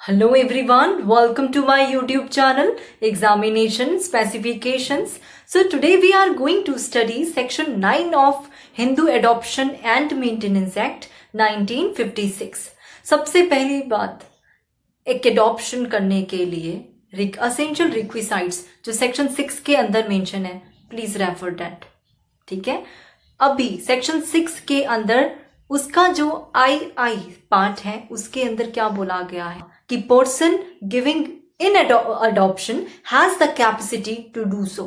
Hello everyone, welcome to my YouTube channel Examination Specifications. So today we are going to study section 9 of Hindu Adoption and Maintenance Act 1956. सबसे पहली बात, एक adoption करने के लिए essential रिक्विसाइट्स जो section 6 के अंदर मेंशन है, प्लीज रेफर दैट. ठीक है, अभी सेक्शन 6 के अंदर उसका जो आई पार्ट है उसके अंदर क्या बोला गया है कि person giving in adoption has the capacity to do so.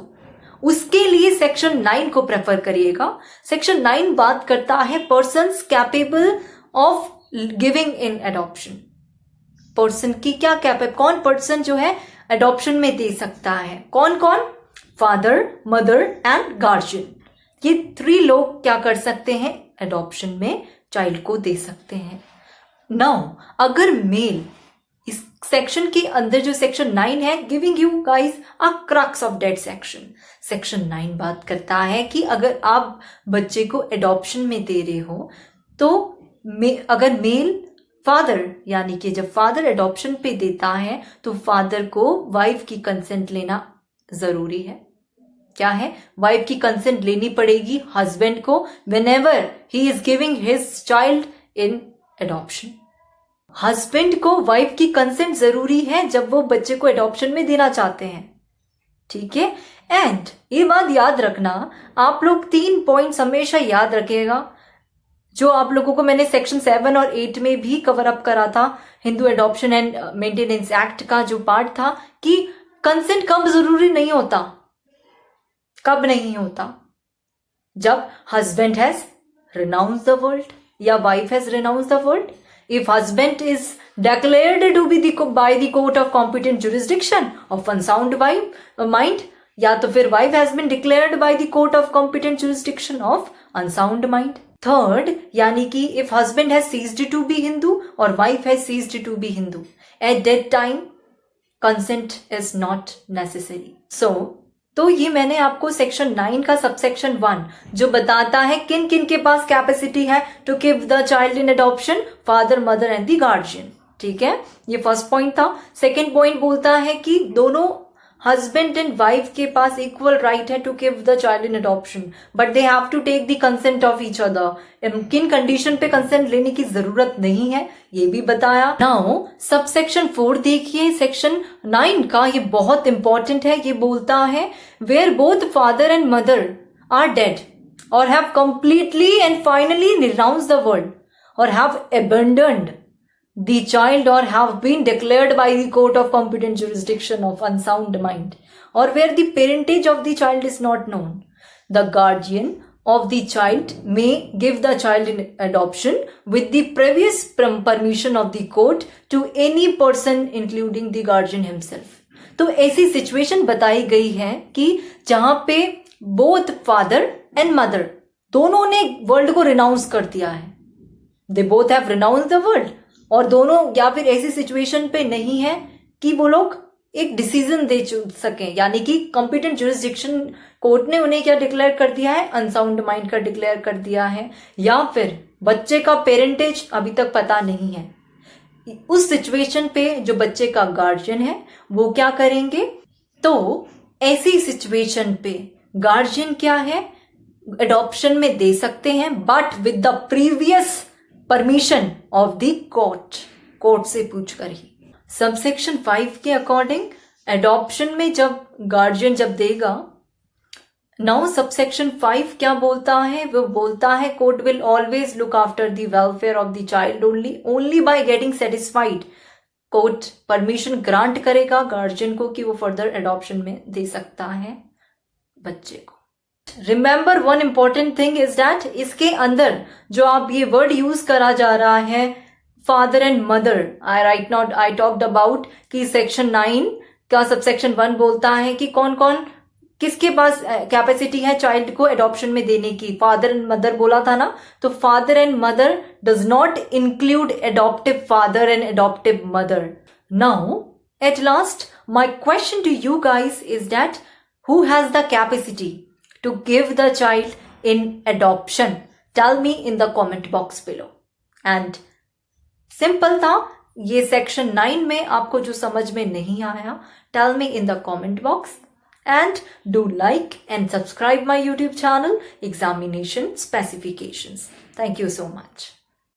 उसके लिए सेक्शन 9 को प्रेफर करिएगा. सेक्शन 9 बात करता है persons capable of giving in adoption. Person की क्या कैपेबल, कौन पर्सन जो है अडॉप्शन में दे सकता है, कौन कौन? Father, mother and guardian. ये 3 लोग क्या कर सकते हैं, अडॉप्शन में चाइल्ड को दे सकते हैं. नाउ अगर मेल, इस सेक्शन के अंदर जो सेक्शन 9 है, giving you guys a crux of that section. Section 9 बात करता है कि अगर आप बच्चे को एडॉप्शन में दे रहे हो तो अगर मेल फादर, यानी कि जब फादर एडॉप्शन पे देता है तो फादर को वाइफ की कंसेंट लेना जरूरी है. क्या है? वाइफ की कंसेंट लेनी पड़ेगी हस्बैंड को whenever he is giving his child in adoption. Husband को वाइफ की कंसेंट जरूरी है जब वो बच्चे को एडॉप्शन में देना चाहते हैं. ठीक है, एंड ये बात याद रखना, आप लोग 3 पॉइंट्स हमेशा याद रखिएगा जो आप लोगों को मैंने सेक्शन 7 और 8 में भी कवर अप करा था. Hindu adoption and maintenance act का जो पार्ट था कि कंसेंट कब जरूरी नहीं होता, कब नहीं होता, जब husband has renounce the world या wife has renounce the world. If husband is declared to be by the court of competent jurisdiction of unsound mind, या तो फिर wife has been declared by the court of competent jurisdiction of unsound mind. Third, यानी कि if husband has ceased to be Hindu or wife has ceased to be Hindu, at that time consent is not necessary. तो ये मैंने आपको section 9 का subsection 1 जो बताता है किन किन के पास कैपेसिटी है to give the child in adoption, father, mother and the guardian. ठीक है, ये फर्स्ट पॉइंट था. सेकंड पॉइंट बोलता है कि दोनों हस्बैंड एंड वाइफ के पास इक्वल राइट है to give the child in adoption, but they have to take the consent of each other. किन कंडीशन पे कंसेंट लेने की जरूरत नहीं है ये भी बताया. नाउ सबसेक्शन 4 देखिए सेक्शन 9 का, ये बहुत इंपॉर्टेंट है. ये बोलता है where both father and mother are dead और have completely and finally renounce the world और have abandoned the child or have been declared by the court of competent jurisdiction of unsound mind, or where the parentage of the child is not known, the guardian of the child may give the child in adoption with the previous permission of the court to any person including the guardian himself. तो ऐसी situation बताई गई है कि जहां पे both father and mother दोनों ने वर्ल्ड को रिनाउंस कर दिया है, they both have renounced the world, और दोनों, या फिर ऐसी सिचुएशन पे नहीं है कि वो लोग एक डिसीजन दे सके, यानी कि कॉम्पिटेंट ज्यूरिसडिक्शन कोर्ट ने उन्हें क्या डिक्लेयर कर दिया है, अनसाउंड माइंड का डिक्लेयर कर दिया है, या फिर बच्चे का पेरेंटेज अभी तक पता नहीं है. उस सिचुएशन पे जो बच्चे का गार्जियन है वो क्या करेंगे, तो ऐसी सिचुएशन पे गार्जियन क्या है, एडॉप्शन में दे सकते हैं but with the previous permission of the court से पूछ कर ही. सबसेक्शन 5 के अकॉर्डिंग एडॉप्शन में जब गार्जियन जब देगा, नाउ सबसेक्शन 5 क्या बोलता है, वो बोलता है court will always look after the welfare of the child only by getting satisfied. Court permission grant करेगा गार्जियन को कि वो फर्दर एडॉप्शन में दे सकता है बच्चे को. Remember one important thing is that इसके अंदर जो आप ये वर्ड यूज करा जा रहा है father and mother, I talked about कि सेक्शन 9 का सबसेक्शन 1 बोलता है कि कौन कौन किसके पास कैपेसिटी है चाइल्ड को एडॉप्शन में देने की. फादर एंड मदर बोला था ना, तो father and mother does not include adoptive father and adoptive mother. Now at last my question to you guys is that who has the capacity to give the child in adoption? Tell me in the comment box below. And simple था, ये section 9 में आपको जो समझ में नहीं आया, tell me in the comment box and do like and subscribe my YouTube channel Examination Specifications. Thank you so much.